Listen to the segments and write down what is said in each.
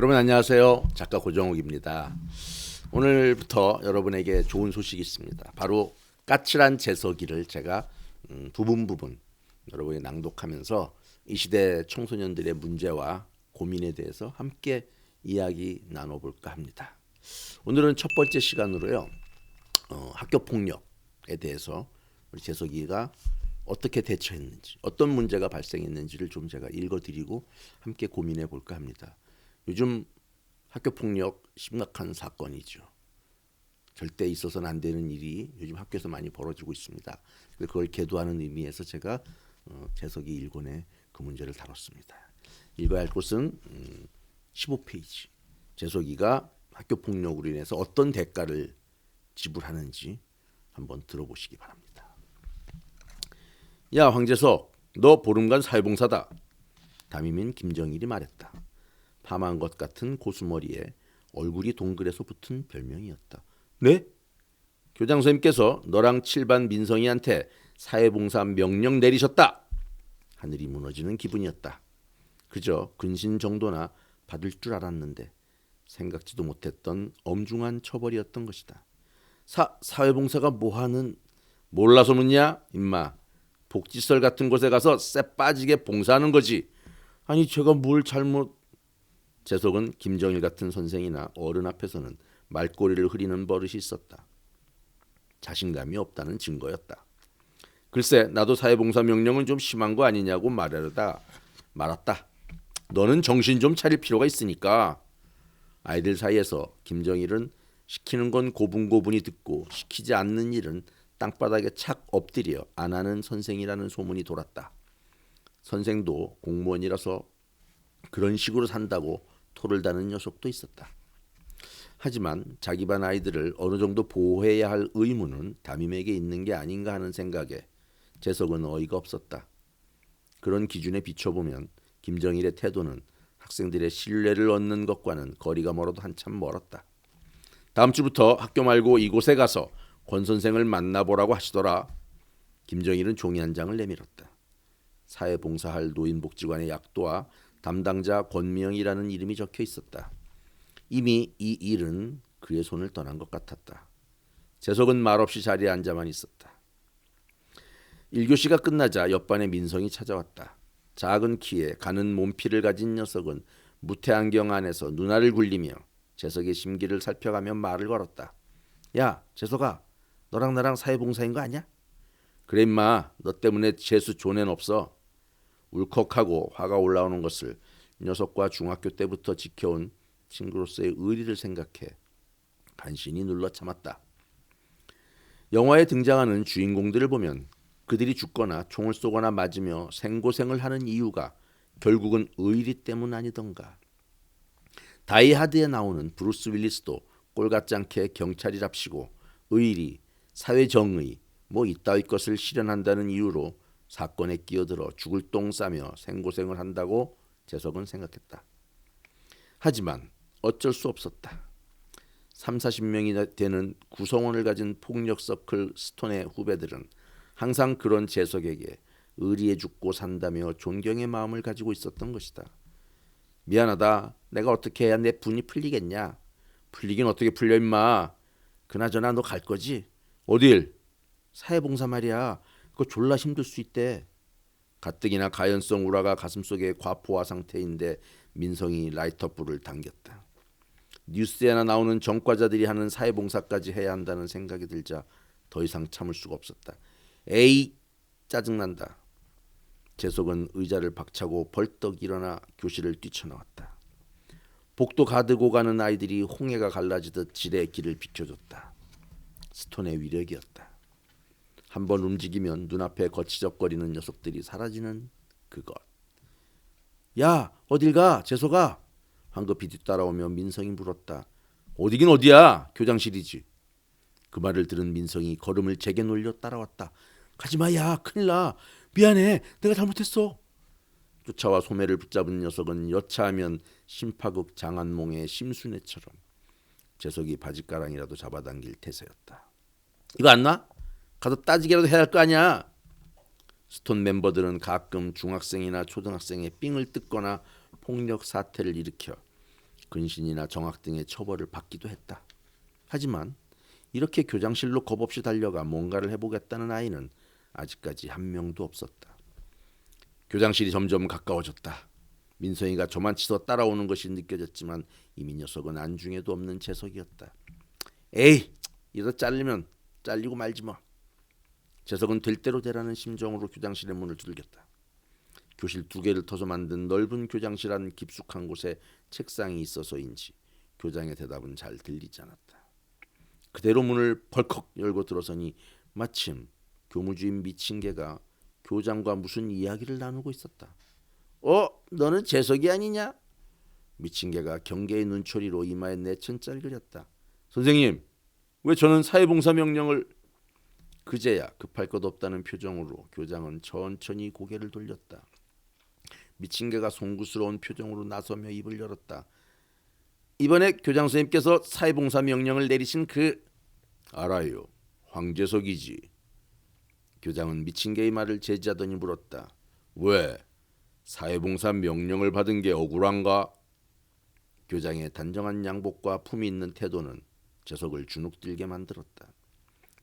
여러분 안녕하세요. 작가 고정욱입니다. 오늘부터 여러분에게 좋은 소식이 있습니다. 바로 까칠한 재석이를 제가 부분 여러분이 낭독하면서 이 시대 청소년들의 문제와 고민에 대해서 함께 이야기 나눠볼까 합니다. 오늘은 첫 번째 시간으로요. 학교 폭력에 대해서 우리 재석이가 어떻게 대처했는지, 어떤 문제가 발생했는지를 좀 제가 읽어드리고 함께 고민해 볼까 합니다. 요즘 학교 폭력 심각한 사건이죠. 절대 있어서는 안 되는 일이 요즘 학교에서 많이 벌어지고 있습니다. 그걸 계도하는 의미에서 제가 재석이 1권에 그 문제를 다뤘습니다. 읽어야 할 곳은 15페이지. 재석이가 학교 폭력으로 인해서 어떤 대가를 지불하는지 한번 들어보시기 바랍니다. 야 황재석, 너 보름간 사회봉사다. 담임인 김정일이 말했다. 파마한 것 같은 고수머리에 얼굴이 동그래서 붙은 별명이었다. 네? 교장 선생님께서 너랑 7반 민성이한테 사회봉사 명령 내리셨다. 하늘이 무너지는 기분이었다. 그저 근신 정도나 받을 줄 알았는데 생각지도 못했던 엄중한 처벌이었던 것이다. 사회봉사가 뭐하는? 몰라서 묻냐? 임마. 복지시설 같은 곳에 가서 쎄 빠지게 봉사하는 거지. 아니 제가 뭘 잘못... 재석은 김정일 같은 선생이나 어른 앞에서는 말꼬리를 흐리는 버릇이 있었다. 자신감이 없다는 증거였다. 글쎄 나도 사회봉사 명령은 좀 심한 거 아니냐고 말하려다 말았다. 너는 정신 좀 차릴 필요가 있으니까. 아이들 사이에서 김정일은 시키는 건 고분고분히 듣고 시키지 않는 일은 땅바닥에 착 엎드려 안 하는 선생이라는 소문이 돌았다. 선생도 공무원이라서 그런 식으로 산다고 토를 다는 녀석도 있었다. 하지만 자기 반 아이들을 어느 정도 보호해야 할 의무는 담임에게 있는 게 아닌가 하는 생각에 재석은 어이가 없었다. 그런 기준에 비춰보면 김정일의 태도는 학생들의 신뢰를 얻는 것과는 거리가 멀어도 한참 멀었다. 다음 주부터 학교 말고 이곳에 가서 권 선생을 만나보라고 하시더라. 김정일은 종이 한 장을 내밀었다. 사회봉사할 노인복지관의 약도와 담당자 권미영이라는 이름이 적혀 있었다. 이미 이 일은 그의 손을 떠난 것 같았다. 재석은 말없이 자리에 앉아만 있었다. 1교시가 끝나자 옆반의 민성이 찾아왔다. 작은 키에 가는 몸피를 가진 녀석은 무태안경 안에서 눈알을 굴리며 재석의 심기를 살펴가며 말을 걸었다. 야 재석아, 너랑 나랑 사회봉사인 거 아니야? 그래 임마, 너 때문에 재수 존엔 없어. 울컥하고 화가 올라오는 것을 녀석과 중학교 때부터 지켜온 친구로서의 의리를 생각해 간신히 눌러 참았다. 영화에 등장하는 주인공들을 보면 그들이 죽거나 총을 쏘거나 맞으며 생고생을 하는 이유가 결국은 의리 때문 아니던가. 다이하드에 나오는 브루스 윌리스도 꼴같지 않게 경찰이랍시고 의리, 사회정의 이따위 것을 실현한다는 이유로 사건에 끼어들어 죽을 똥 싸며 생고생을 한다고 재석은 생각했다. 하지만 어쩔 수 없었다. 30-40명이 되는 구성원을 가진 폭력서클 스톤의 후배들은 항상 그런 재석에게 의리에 죽고 산다며 존경의 마음을 가지고 있었던 것이다. 미안하다. 내가 어떻게 해야 내 분이 풀리겠냐? 풀리긴 어떻게 풀려 임마. 그나저나 너 갈 거지? 어딜? 사회봉사 말이야. 그거 졸라 힘들 수 있대. 가뜩이나 가연성 우라가 가슴속에 과포화 상태인데 민성이 라이터불을 당겼다. 뉴스에나 나오는 전과자들이 하는 사회봉사까지 해야 한다는 생각이 들자 더 이상 참을 수가 없었다. 에이 짜증난다. 재석은 의자를 박차고 벌떡 일어나 교실을 뛰쳐나왔다. 복도 가득 오가는 아이들이 홍해가 갈라지듯 지레 길을 비켜줬다. 스톤의 위력이었다. 한번 움직이면 눈앞에 거치적거리는 녀석들이 사라지는 그것. 야 어딜 가 재석아. 황급히 뒤따라오며 민성이 물었다. 어디긴 어디야. 교장실이지. 그 말을 들은 민성이 걸음을 제게 놀려 따라왔다. 가지마 야 큰일 나. 미안해 내가 잘못했어. 쫓아와 소매를 붙잡은 녀석은 여차하면 심파극 장안몽의 심순애처럼 재석이 바짓가랑이라도 잡아당길 태세였다. 이거 안 나? 가서 따지기라도 해야 할 거 아니야. 스톤 멤버들은 가끔 중학생이나 초등학생의 삥을 뜯거나 폭력 사태를 일으켜 근신이나 정학 등의 처벌을 받기도 했다. 하지만 이렇게 교장실로 겁없이 달려가 뭔가를 해보겠다는 아이는 아직까지 한 명도 없었다. 교장실이 점점 가까워졌다. 민성이가 저만치서 따라오는 것이 느껴졌지만 이미 녀석은 안중에도 없는 재석이었다. 에이, 이러다 잘리면 잘리고 말지 뭐. 재석은 될 대로 되라는 심정으로 교장실의 문을 두들겼다. 교실 2개를 터서 만든 넓은 교장실 안 깊숙한 곳에 책상이 있어서인지 교장의 대답은 잘 들리지 않았다. 그대로 문을 벌컥 열고 들어서니 마침 교무주임 미친 개가 교장과 무슨 이야기를 나누고 있었다. 너는 재석이 아니냐? 미친 개가 경계의 눈초리로 이마에 내천짤 그렸다. 선생님, 왜 저는 사회봉사 명령을... 그제야 급할 것 없다는 표정으로 교장은 천천히 고개를 돌렸다. 미친 개가 송구스러운 표정으로 나서며 입을 열었다. 이번에 교장 선생님께서 사회봉사 명령을 내리신 알아요. 황재석이지. 교장은 미친 개의 말을 제지하더니 물었다. 왜? 사회봉사 명령을 받은 게 억울한가? 교장의 단정한 양복과 품이 있는 태도는 재석을 주눅들게 만들었다.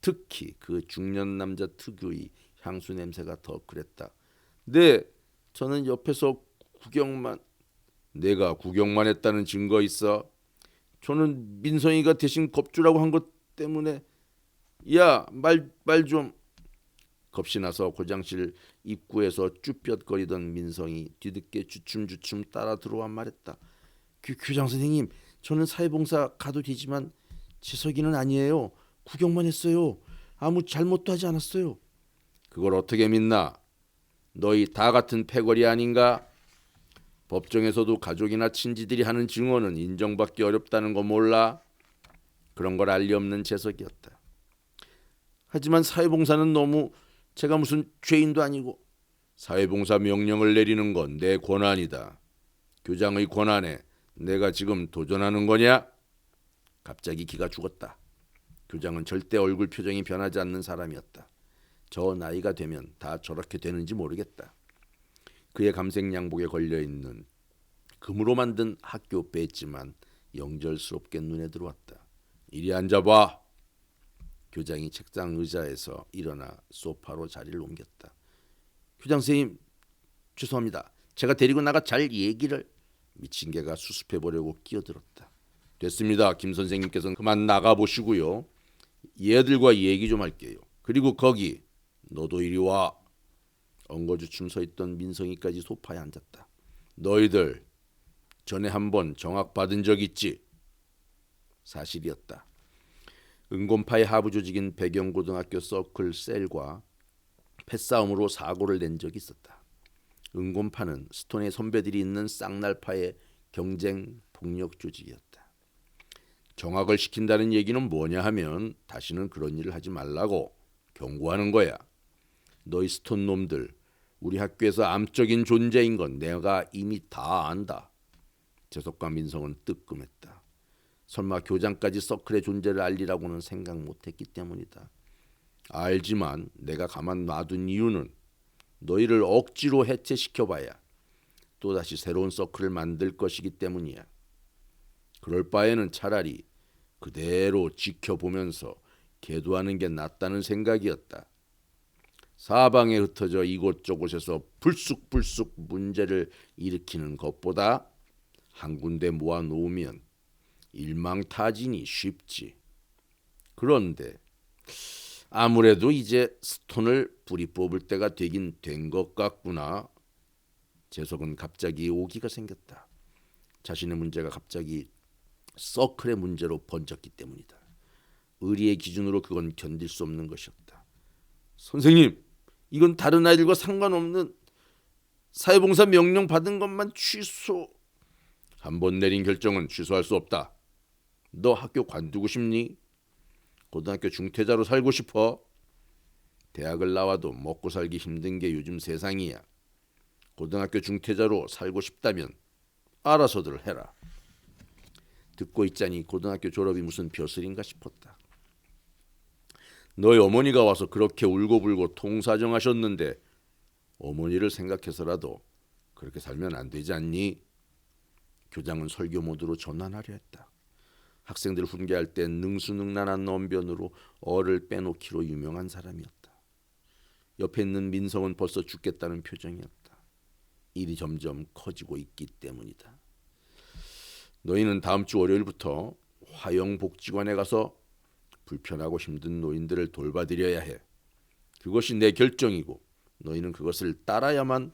특히 그 중년 남자 특유의 향수 냄새가 더 그랬다. 네, 저는 옆에서 구경만... 내가 구경만 했다는 증거 있어? 저는 민성이가 대신 겁주라고 한 것 때문에... 야, 말 좀... 겁이 나서 고장실 입구에서 쭈뼛거리던 민성이 뒤늦게 주춤주춤 따라 들어와 말했다. 교장 선생님, 저는 사회봉사 가도 되지만 재석이는 아니에요. 구경만 했어요. 아무 잘못도 하지 않았어요. 그걸 어떻게 믿나? 너희 다 같은 패거리 아닌가? 법정에서도 가족이나 친지들이 하는 증언은 인정받기 어렵다는 거 몰라? 그런 걸 알 리 없는 재석이었다. 하지만 사회봉사는 너무... 제가 무슨 죄인도 아니고... 사회봉사 명령을 내리는 건 내 권한이다. 교장의 권한에 내가 지금 도전하는 거냐? 갑자기 기가 죽었다. 교장은 절대 얼굴 표정이 변하지 않는 사람이었다. 저 나이가 되면 다 저렇게 되는지 모르겠다. 그의 감색 양복에 걸려있는 금으로 만든 학교 배지만 영절스럽게 눈에 들어왔다. 이리 앉아봐. 교장이 책상 의자에서 일어나 소파로 자리를 옮겼다. 교장 선생님, 죄송합니다. 제가 데리고 나가 잘 얘기를... 미친 개가 수습해보려고 끼어들었다. 됐습니다. 김 선생님께서는 그만 나가보시고요. 얘들과 얘기 좀 할게요. 그리고 거기 너도 이리 와. 엉거주춤 서있던 민성이까지 소파에 앉았다. 너희들 전에 한번 정학 받은 적 있지? 사실이었다. 은곤파의 하부 조직인 백영고등학교 서클 셀과 패싸움으로 사고를 낸 적이 있었다. 은곤파는 스톤의 선배들이 있는 쌍날파의 경쟁 폭력 조직이었다. 정학을 시킨다는 얘기는 뭐냐 하면 다시는 그런 일을 하지 말라고 경고하는 거야. 너희 스톤 놈들, 우리 학교에서 암적인 존재인 건 내가 이미 다 안다. 재석과 민성은 뜨끔했다. 설마 교장까지 서클의 존재를 알리라고는 생각 못했기 때문이다. 알지만 내가 가만 놔둔 이유는 너희를 억지로 해체시켜봐야 또다시 새로운 서클을 만들 것이기 때문이야. 그럴 바에는 차라리 그대로 지켜보면서 계도하는 게 낫다는 생각이었다. 사방에 흩어져 이곳저곳에서 불쑥불쑥 문제를 일으키는 것보다 한 군데 모아놓으면 일망타진이 쉽지. 그런데 아무래도 이제 스톤을 뿌리 뽑을 때가 되긴 된 것 같구나. 재석은 갑자기 오기가 생겼다. 자신의 문제가 갑자기 서클의 문제로 번졌기 때문이다. 의리의 기준으로 그건 견딜 수 없는 것이었다. 선생님, 이건 다른 아이들과 상관없는 사회봉사 명령 받은 것만 취소... 한 번 내린 결정은 취소할 수 없다. 너 학교 관두고 싶니? 고등학교 중퇴자로 살고 싶어? 대학을 나와도 먹고 살기 힘든 게 요즘 세상이야. 고등학교 중퇴자로 살고 싶다면 알아서들 해라. 듣고 있자니 고등학교 졸업이 무슨 벼슬인가 싶었다. 너희 어머니가 와서 그렇게 울고불고 통사정하셨는데 어머니를 생각해서라도 그렇게 살면 안 되지 않니? 교장은 설교 모드로 전환하려 했다. 학생들 훈계할 때 능수능란한 언변으로 어를 빼놓기로 유명한 사람이었다. 옆에 있는 민성은 벌써 죽겠다는 표정이었다. 일이 점점 커지고 있기 때문이다. 너희는 다음 주 월요일부터 화영복지관에 가서 불편하고 힘든 노인들을 돌봐드려야 해. 그것이 내 결정이고 너희는 그것을 따라야만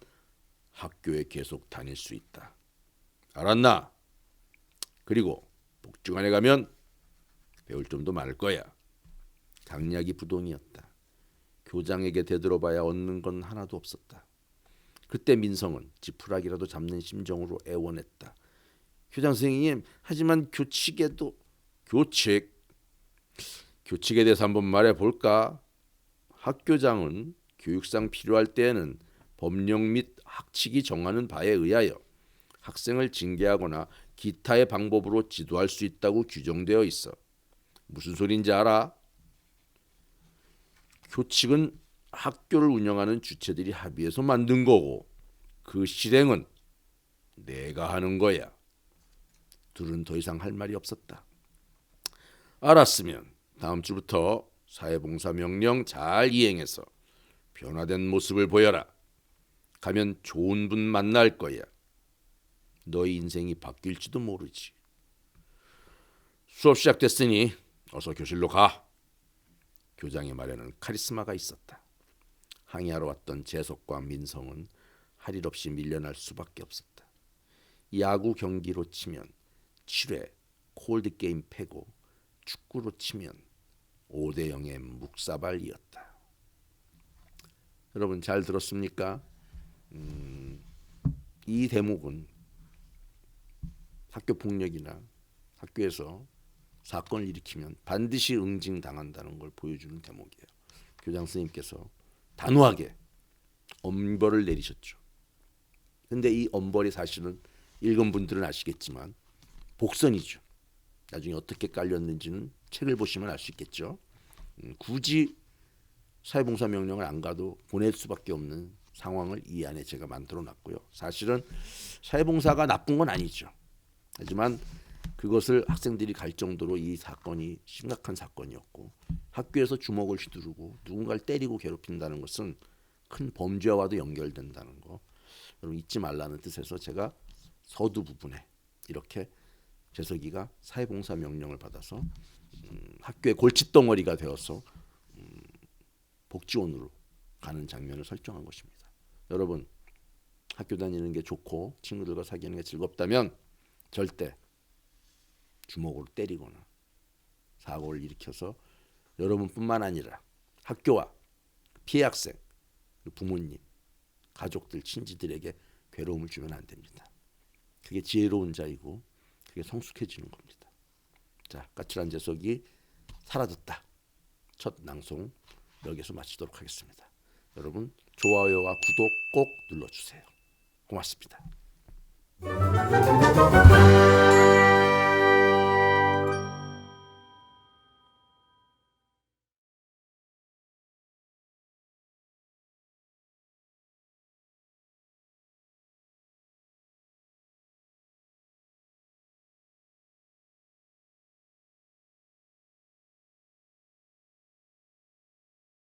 학교에 계속 다닐 수 있다. 알았나? 그리고 복지관에 가면 배울 점도 많을 거야. 강약이 부동이었다. 교장에게 되들어봐야 얻는 건 하나도 없었다. 그때 민성은 지푸라기라도 잡는 심정으로 애원했다. 교장 선생님, 하지만 교칙에 대해서 한번 말해볼까? 학교장은 교육상 필요할 때에는 법령 및 학칙이 정하는 바에 의하여 학생을 징계하거나 기타의 방법으로 지도할 수 있다고 규정되어 있어. 무슨 소린지 알아? 교칙은 학교를 운영하는 주체들이 합의해서 만든 거고 그 실행은 내가 하는 거야. 둘은 더 이상 할 말이 없었다. 알았으면 다음 주부터 사회봉사 명령 잘 이행해서 변화된 모습을 보여라. 가면 좋은 분 만날 거야. 너희 인생이 바뀔지도 모르지. 수업 시작됐으니 어서 교실로 가. 교장의 말에는 카리스마가 있었다. 항의하러 왔던 재석과 민성은 할 일 없이 밀려날 수밖에 없었다. 야구 경기로 치면 7회 콜드게임 패고 축구로 치면 5대0의 묵사발이었다. 여러분 잘 들었습니까? 이 대목은 학교 폭력이나 학교에서 사건을 일으키면 반드시 응징당한다는 걸 보여주는 대목이에요. 교장 선생님께서 단호하게 엄벌을 내리셨죠. 근데 이 엄벌이 사실은 읽은 분들은 아시겠지만 복선이죠. 나중에 어떻게 깔렸는지는 책을 보시면 알 수 있겠죠. 굳이 사회봉사 명령을 안 가도 보낼 수밖에 없는 상황을 이 안에 제가 만들어 놨고요. 사실은 사회봉사가 나쁜 건 아니죠. 하지만 그것을 학생들이 갈 정도로 이 사건이 심각한 사건이었고 학교에서 주먹을 휘두르고 누군가를 때리고 괴롭힌다는 것은 큰 범죄와도 연결된다는 거 여러분 잊지 말라는 뜻에서 제가 서두 부분에 이렇게 재석이가 사회봉사 명령을 받아서 학교의 골칫덩어리가 되어서 복지원으로 가는 장면을 설정한 것입니다. 여러분 학교 다니는 게 좋고 친구들과 사귀는 게 즐겁다면 절대 주먹으로 때리거나 사고를 일으켜서 여러분뿐만 아니라 학교와 피해 학생, 부모님, 가족들, 친지들에게 괴로움을 주면 안 됩니다. 그게 지혜로운 자이고 그게 성숙해지는 겁니다. 자, 까칠한 재석이 사라졌다. 첫 낭송 여기서 마치도록 하겠습니다. 여러분 좋아요와 구독 꼭 눌러주세요. 고맙습니다.